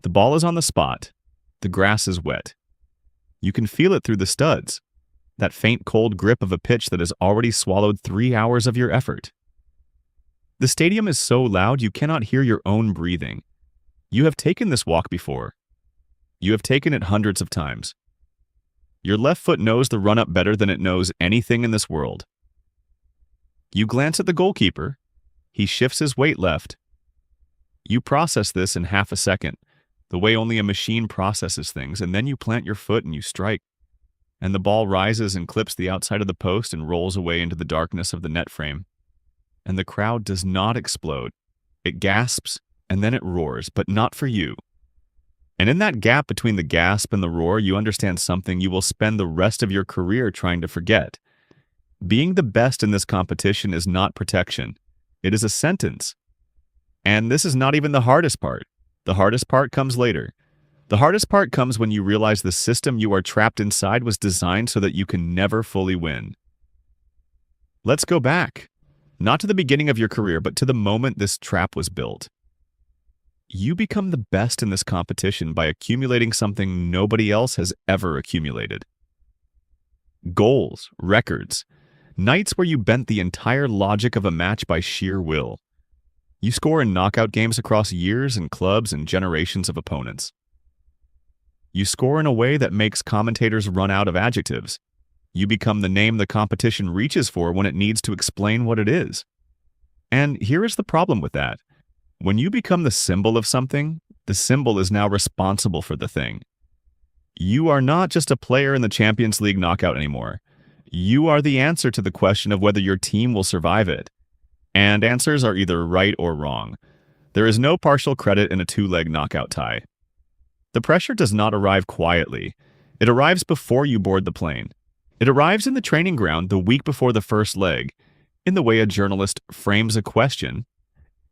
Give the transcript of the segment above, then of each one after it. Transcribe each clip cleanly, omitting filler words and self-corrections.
The ball is on the spot. The grass is wet. You can feel it through the studs, that faint cold grip of a pitch that has already swallowed 3 hours of your effort. The stadium is so loud you cannot hear your own breathing. You have taken this walk before. You have taken it hundreds of times. Your left foot knows the run-up better than it knows anything in this world. You glance at the goalkeeper. He shifts his weight left. You process this in half a second, the way only a machine processes things, and then you plant your foot and you strike. And the ball rises and clips the outside of the post and rolls away into the darkness of the net frame. And the crowd does not explode. It gasps, and then it roars, but not for you. And in that gap between the gasp and the roar, you understand something you will spend the rest of your career trying to forget. Being the best in this competition is not protection. It is a sentence. And this is not even the hardest part. The hardest part comes later. The hardest part comes when you realize the system you are trapped inside was designed so that you can never fully win. Let's go back. Not to the beginning of your career, but to the moment this trap was built. You become the best in this competition by accumulating something nobody else has ever accumulated. Goals, records, nights where you bent the entire logic of a match by sheer will. You score in knockout games across years and clubs and generations of opponents. You score in a way that makes commentators run out of adjectives. You become the name the competition reaches for when it needs to explain what it is. And here is the problem with that. When you become the symbol of something, the symbol is now responsible for the thing. You are not just a player in the Champions League knockout anymore. You are the answer to the question of whether your team will survive it. And answers are either right or wrong. There is no partial credit in a two-leg knockout tie. The pressure does not arrive quietly. It arrives before you board the plane. It arrives in the training ground the week before the first leg, in the way a journalist frames a question,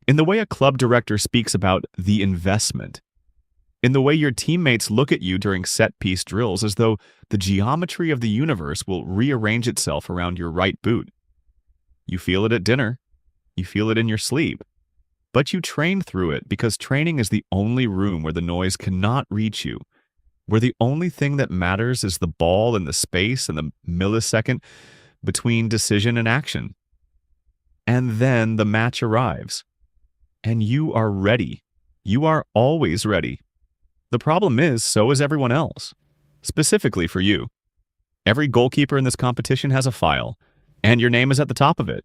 in the way a club director speaks about the investment, in the way your teammates look at you during set-piece drills as though the geometry of the universe will rearrange itself around your right boot. You feel it at dinner. You feel it in your sleep. But you train through it because training is the only room where the noise cannot reach you, where the only thing that matters is the ball and the space and the millisecond between decision and action. And then the match arrives. And you are ready. You are always ready. The problem is, so is everyone else. Specifically for you. Every goalkeeper in this competition has a file, and your name is at the top of it.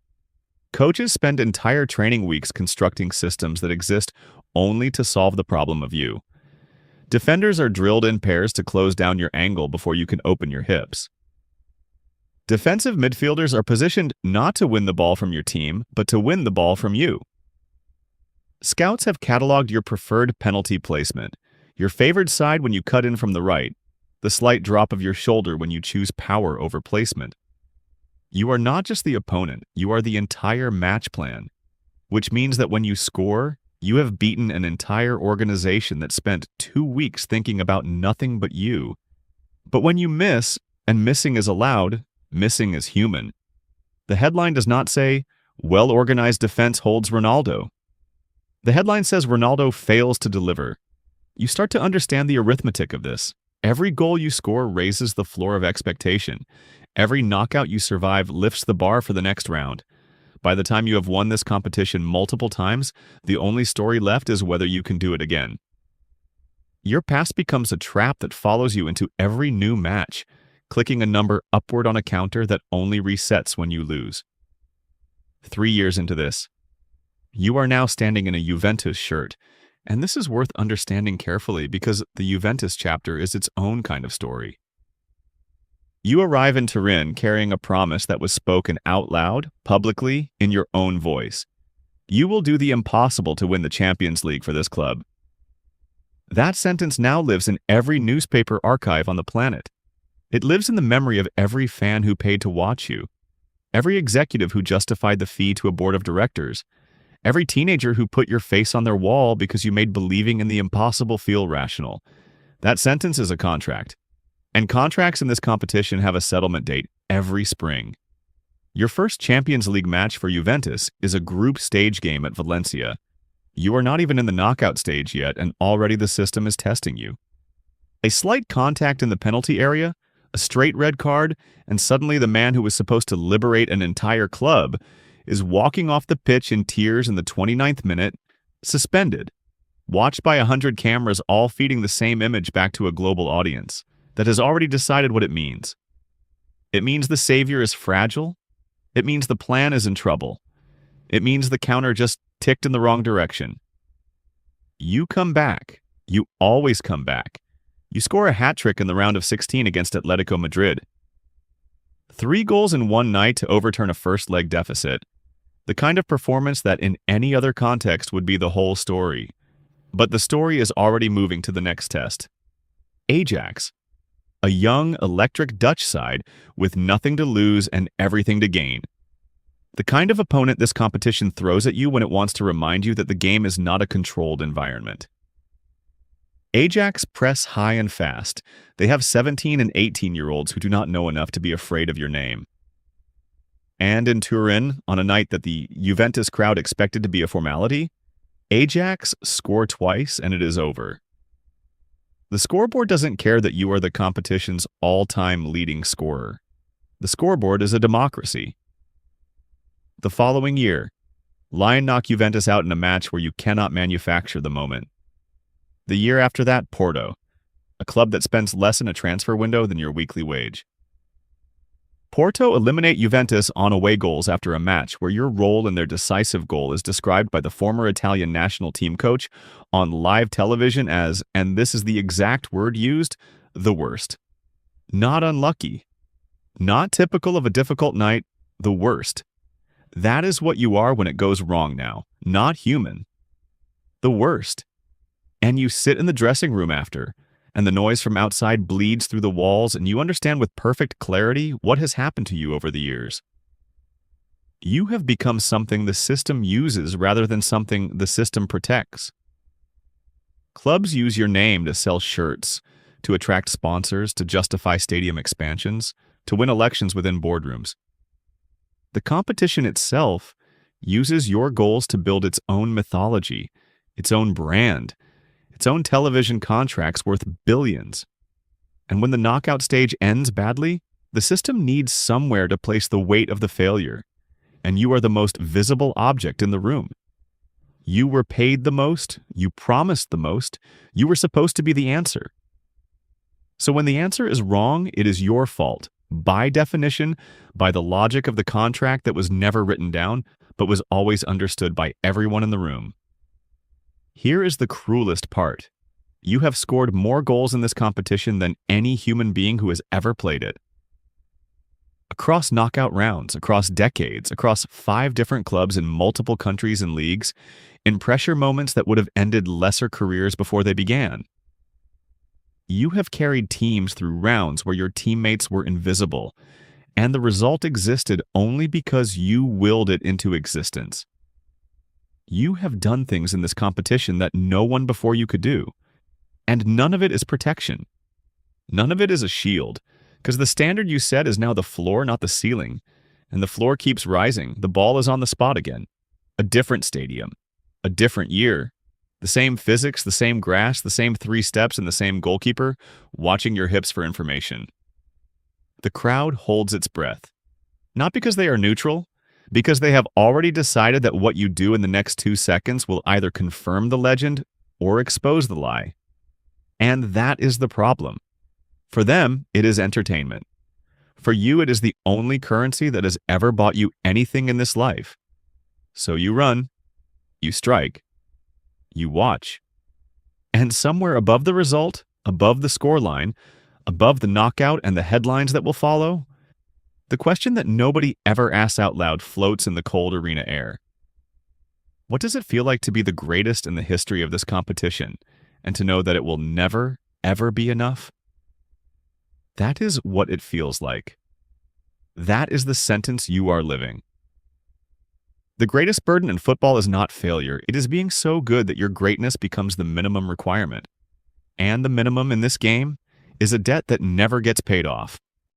Coaches spend entire training weeks constructing systems that exist only to solve the problem of you. Defenders are drilled in pairs to close down your angle before you can open your hips. Defensive midfielders are positioned not to win the ball from your team, but to win the ball from you. Scouts have cataloged your preferred penalty placement, your favored side when you cut in from the right, the slight drop of your shoulder when you choose power over placement. You are not just the opponent, you are the entire match plan, which means that when you score, you have beaten an entire organization that spent 2 weeks thinking about nothing but you. But when you miss, and missing is allowed, missing is human. The headline does not say, well-organized defense holds Ronaldo. The headline says Ronaldo fails to deliver. You start to understand the arithmetic of this. Every goal you score raises the floor of expectation. Every knockout you survive lifts the bar for the next round. By the time you have won this competition multiple times, the only story left is whether you can do it again. Your past becomes a trap that follows you into every new match, clicking a number upward on a counter that only resets when you lose. 3 years into this, you are now standing in a Juventus shirt, and this is worth understanding carefully because the Juventus chapter is its own kind of story. You arrive in Turin carrying a promise that was spoken out loud, publicly, in your own voice. You will do the impossible to win the Champions League for this club. That sentence now lives in every newspaper archive on the planet. It lives in the memory of every fan who paid to watch you, every executive who justified the fee to a board of directors, every teenager who put your face on their wall because you made believing in the impossible feel rational. That sentence is a contract. And contracts in this competition have a settlement date every spring. Your first Champions League match for Juventus is a group stage game at Valencia. You are not even in the knockout stage yet, and already the system is testing you. A slight contact in the penalty area, a straight red card, and suddenly the man who was supposed to liberate an entire club is walking off the pitch in tears in the 29th minute, suspended, watched by 100 cameras all feeding the same image back to a global audience that has already decided what it means. It means the savior is fragile. It means the plan is in trouble. It means the counter just ticked in the wrong direction. You come back. You always come back. You score a hat trick in the round of 16 against Atletico Madrid. 3 goals in one night to overturn a first-leg deficit. The kind of performance that in any other context would be the whole story. But the story is already moving to the next test. Ajax, a young, electric Dutch side with nothing to lose and everything to gain. The kind of opponent this competition throws at you when it wants to remind you that the game is not a controlled environment. Ajax press high and fast. They have 17 and 18-year-olds who do not know enough to be afraid of your name. And in Turin, on a night that the Juventus crowd expected to be a formality, Ajax score twice and it is over. The scoreboard doesn't care that you are the competition's all-time leading scorer. The scoreboard is a democracy. The following year, Lion knock Juventus out in a match where you cannot manufacture the moment. The year after that, Porto, a club that spends less in a transfer window than your weekly wage. Porto eliminate Juventus on away goals after a match where your role in their decisive goal is described by the former Italian national team coach on live television as, and this is the exact word used, the worst. Not unlucky. Not typical of a difficult night, the worst. That is what you are when it goes wrong now, not human. The worst. And you sit in the dressing room after, and the noise from outside bleeds through the walls, and you understand with perfect clarity what has happened to you over the years. You have become something the system uses rather than something the system protects. Clubs use your name to sell shirts, to attract sponsors, to justify stadium expansions, to win elections within boardrooms. The competition itself uses your goals to build its own mythology, its own brand, its own television contracts worth billions. And when the knockout stage ends badly, the system needs somewhere to place the weight of the failure, and you are the most visible object in the room. You were paid the most, you promised the most, you were supposed to be the answer. So when the answer is wrong, it is your fault, by definition, by the logic of the contract that was never written down, but was always understood by everyone in the room. Here is the cruelest part. You have scored more goals in this competition than any human being who has ever played it. Across knockout rounds, across decades, across 5 different clubs in multiple countries and leagues, in pressure moments that would have ended lesser careers before they began. You have carried teams through rounds where your teammates were invisible, and the result existed only because you willed it into existence. You have done things in this competition that no one before you could do, and none of it is protection. None of it is a shield, because the standard you set is now the floor, not the ceiling, and the floor keeps rising. The ball is on the spot again. A different stadium, a different year, the same physics, the same grass, the same 3 steps, and the same goalkeeper watching your hips for information. The crowd holds its breath, not because they are neutral, because they have already decided that what you do in the next 2 seconds will either confirm the legend or expose the lie. And that is the problem. For them, it is entertainment. For you, it is the only currency that has ever bought you anything in this life. So you run, you strike, you watch. And somewhere above the result, above the scoreline, above the knockout and the headlines that will follow, the question that nobody ever asks out loud floats in the cold arena air. What does it feel like to be the greatest in the history of this competition, and to know that it will never, ever be enough? That is what it feels like. That is the sentence you are living. The greatest burden in football is not failure. It is being so good that your greatness becomes the minimum requirement. And the minimum in this game is a debt that never gets paid off.